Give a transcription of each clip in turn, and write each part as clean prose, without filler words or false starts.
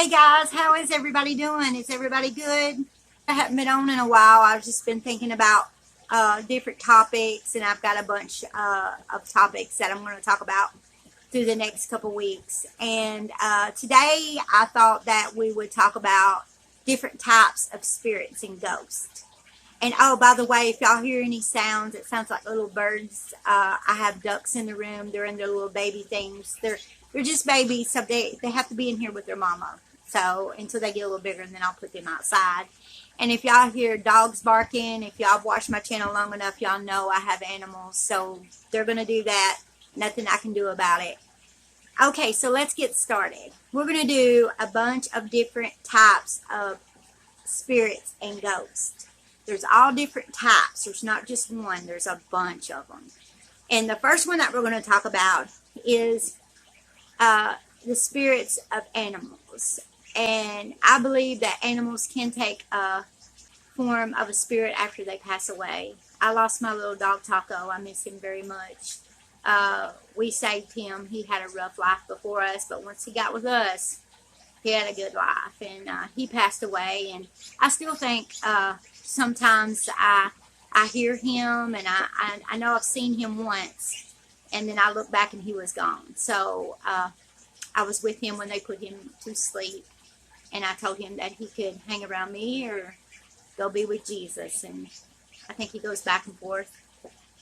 Hey guys, how is everybody doing? Is everybody good? I haven't been on in a while. I've just been thinking about different topics, and I've got a bunch of topics that I'm going to talk about through the next couple weeks. And today I thought that we would talk about different types of spirits and ghosts. And oh, by the way, if y'all hear any sounds, it sounds like little birds. I have ducks in the room. They're in their little baby things. They're just babies, so they have to be in here with their mama. So until they get a little bigger, and then I'll put them outside. And if y'all hear dogs barking, if y'all have watched my channel long enough, y'all know I have animals. So they're going to do that. Nothing I can do about it. Okay, so let's get started. We're going to do a bunch of different types of spirits and ghosts. There's all different types. There's not just one. There's a bunch of them. And the first one that we're going to talk about is the spirits of animals. And I believe that animals can take a form of a spirit after they pass away. I lost my little dog Taco. I miss him very much. We saved him. He had a rough life before us, but once he got with us, he had a good life. And he passed away. And I still think sometimes I hear him, and I know I've seen him once, and then I look back and he was gone. So I was with him when they put him to sleep, and I told him that he could hang around me or go be with Jesus. And I think he goes back and forth.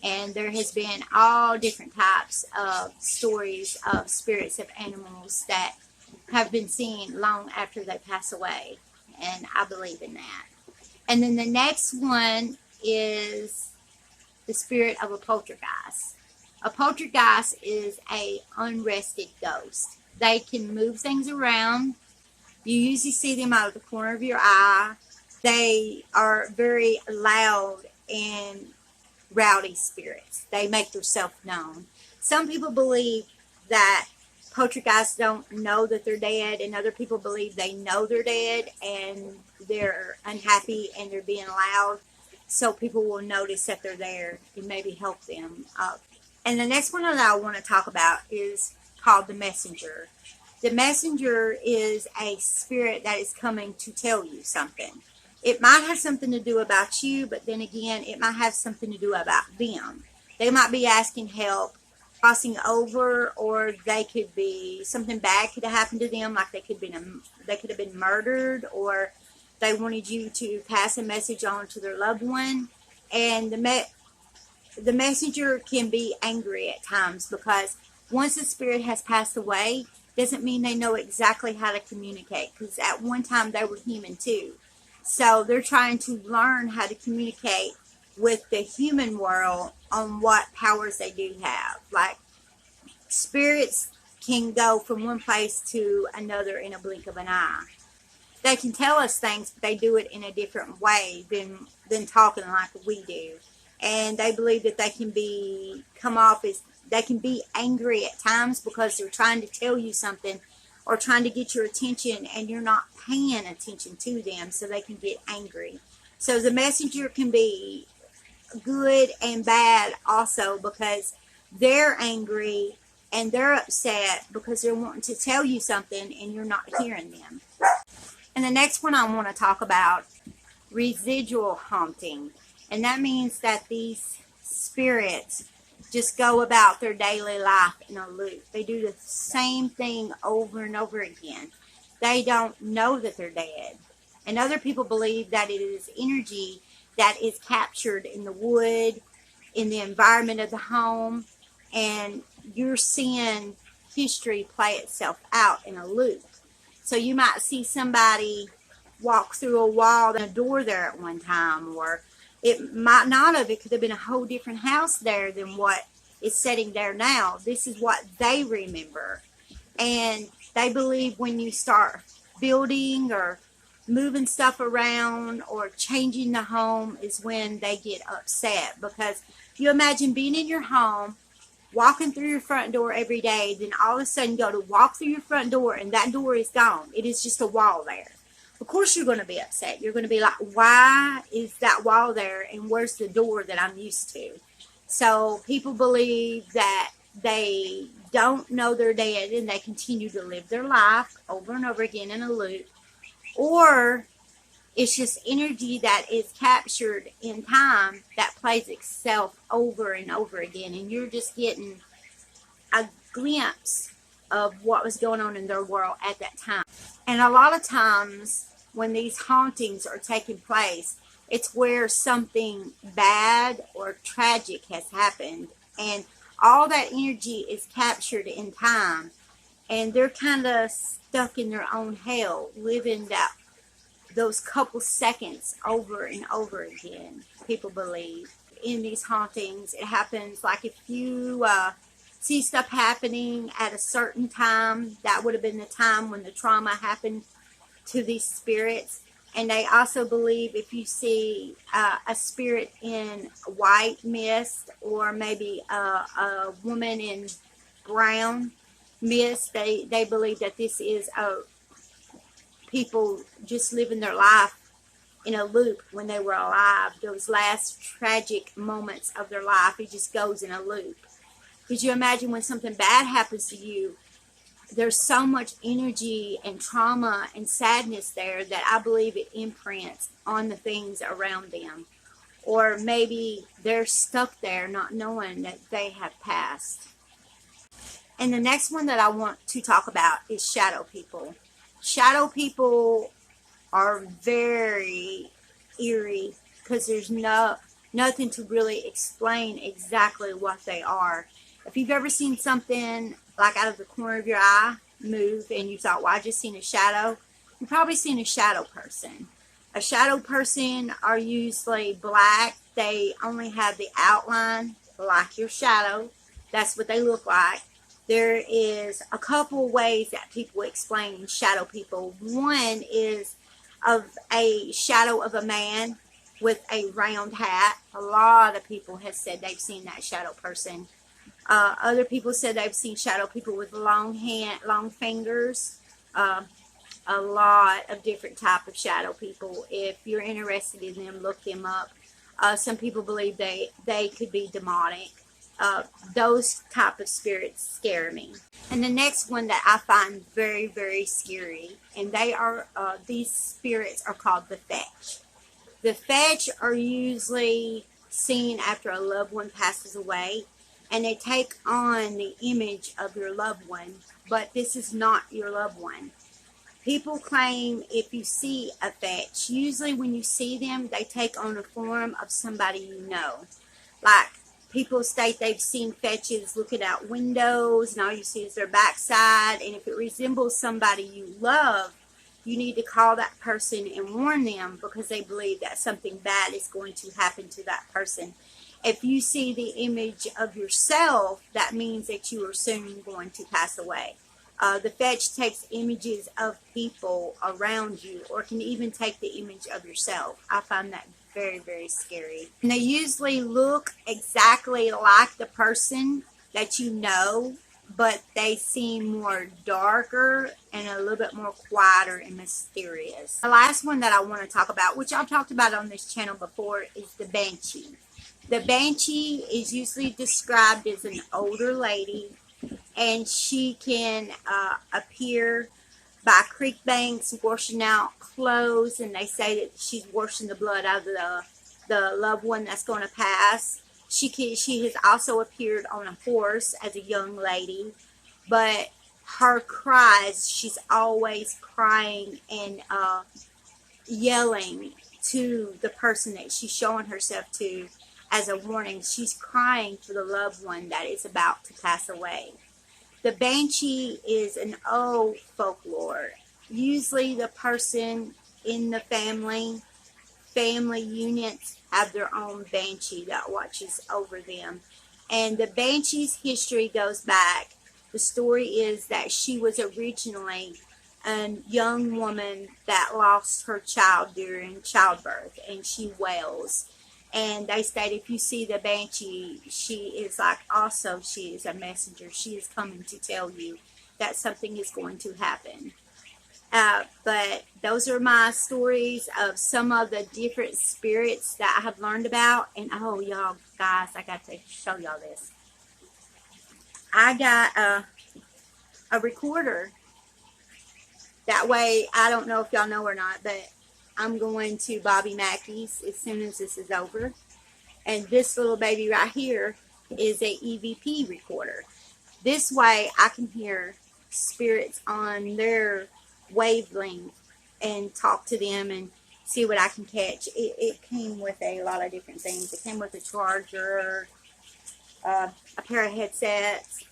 And there has been all different types of stories of spirits of animals that have been seen long after they pass away. And I believe in that. And then the next one is the spirit of a poltergeist. A poltergeist is a unrested ghost. They can move things around. You usually see them out of the corner of your eye. They are very loud and rowdy spirits. They make themselves known. Some people believe that poltergeists don't know that they're dead, and other people believe they know they're dead and they're unhappy and they're being loud, so people will notice that they're there and maybe help them up. And the next one that I want to talk about is called the messenger. The messenger is a spirit that is coming to tell you something. It might have something to do about you, but then again, it might have something to do about them. They might be asking help, crossing over, or they could be, something bad could have happened to them, like they could have been murdered, or they wanted you to pass a message on to their loved one. And the messenger can be angry at times, because once the spirit has passed away, doesn't mean they know exactly how to communicate, because at one time they were human too. So they're trying to learn how to communicate with the human world on what powers they do have. Like, spirits can go from one place to another in a blink of an eye. They can tell us things, but they do it in a different way than talking like we do. And they believe that they can they can be angry at times because they're trying to tell you something or trying to get your attention, and you're not paying attention to them, so they can get angry. So the messenger can be good and bad also, because they're angry and they're upset because they're wanting to tell you something and you're not hearing them. And the next one I want to talk about, residual haunting. And that means that these spirits just go about their daily life in a loop. They do the same thing over and over again. They don't know that they're dead. And other people believe that it is energy that is captured in the wood, in the environment of the home, and you're seeing history play itself out in a loop. So you might see somebody walk through a wall and a door there at one time, or it might not have. It could have been a whole different house there than what is sitting there now. This is what they remember. And they believe when you start building or moving stuff around or changing the home is when they get upset. Because you imagine being in your home, walking through your front door every day, then all of a sudden go to walk through your front door and that door is gone. It is just a wall there. Of course you're going to be upset. You're going to be like, why is that wall there, and where's the door that I'm used to? So people believe that they don't know they're dead and they continue to live their life over and over again in a loop, or it's just energy that is captured in time that plays itself over and over again, and you're just getting a glimpse of what was going on in their world at that time. And a lot of times when these hauntings are taking place, it's where something bad or tragic has happened, and all that energy is captured in time, and they're kind of stuck in their own hell, living those couple seconds over and over again. People believe in these hauntings, it happens like if you see stuff happening at a certain time, that would have been the time when the trauma happened to these spirits. And they also believe if you see a spirit in white mist, or maybe a woman in brown mist, they believe that this is people just living their life in a loop when they were alive. Those last tragic moments of their life, it just goes in a loop. Could you imagine when something bad happens to you? There's so much energy and trauma and sadness there that I believe it imprints on the things around them. Or maybe they're stuck there not knowing that they have passed. And the next one that I want to talk about is shadow people. Shadow people are very eerie because there's nothing to really explain exactly what they are. If you've ever seen something like out of the corner of your eye move and you thought, well, I just seen a shadow, you've probably seen a shadow person. A shadow person are usually black. They only have the outline like your shadow. That's what they look like. There is a couple ways that people explain shadow people. One is of a shadow of a man with a round hat. A lot of people have said they've seen that shadow person. Other people said they've seen shadow people with long fingers. A lot of different type of shadow people. If you're interested in them, look them up. Some people believe they could be demonic. Those type of spirits scare me. And the next one that I find very, very scary, and these spirits are called the fetch. The fetch are usually seen after a loved one passes away, and they take on the image of your loved one, but this is not your loved one. People claim if you see a fetch, usually when you see them, they take on a form of somebody you know. Like, people state they've seen fetches looking out windows, and all you see is their backside, and if it resembles somebody you love, you need to call that person and warn them, because they believe that something bad is going to happen to that person. If you see the image of yourself, that means that you are soon going to pass away. The fetch takes images of people around you, or can even take the image of yourself. I find that very, very scary. And they usually look exactly like the person that you know, but they seem more darker and a little bit more quieter and mysterious. The last one that I want to talk about, which I've talked about on this channel before, is the banshee. The banshee is usually described as an older lady, and she can appear by creek banks washing out clothes, and they say that she's washing the blood out of the loved one that's going to pass. She has also appeared on a horse as a young lady, but her cries, she's always crying and yelling to the person that she's showing herself to as a warning. She's crying for the loved one that is about to pass away. The banshee is an old folklore. Usually the person in the family units have their own banshee that watches over them. And the banshee's history goes back. The story is that she was originally a young woman that lost her child during childbirth, and she wails. And they state if you see the banshee, she is a messenger. She is coming to tell you that something is going to happen. But those are my stories of some of the different spirits that I have learned about. And oh, y'all guys, I got to show y'all this. I got a recorder. That way, I don't know if y'all know or not, but I'm going to Bobby Mackey's as soon as this is over. And this little baby right here is a EVP recorder. This way, I can hear spirits on their wavelength and talk to them and see what I can catch. It came with a lot of different things. It came with a charger, a pair of headsets,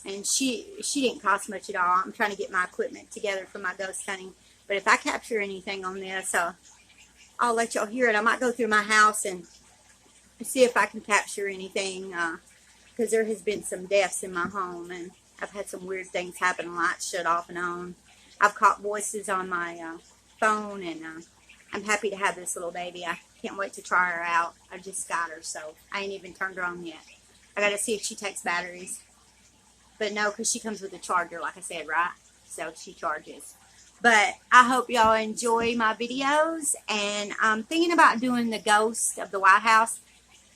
and she didn't cost much at all. I'm trying to get my equipment together for my ghost hunting. But if I capture anything on this, I'll let y'all hear it. I might go through my house and see if I can capture anything, because there has been some deaths in my home, and I've had some weird things happen, lights shut off and on. I've caught voices on my phone, and I'm happy to have this little baby. I can't wait to try her out. I just got her, so I ain't even turned her on yet. I got to see if she takes batteries. But no, because she comes with a charger, like I said, right? So she charges. But I hope y'all enjoy my videos, and I'm thinking about doing the ghost of the White House.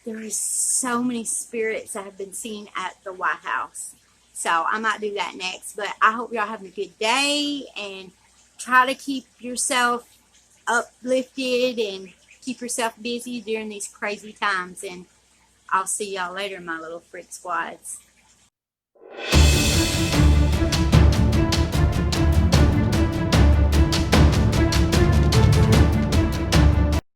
There is so many spirits that have been seen at the White House. So I might do that next. But I hope y'all having a good day, and try to keep yourself uplifted and keep yourself busy during these crazy times. And I'll see y'all later, my little freak squads.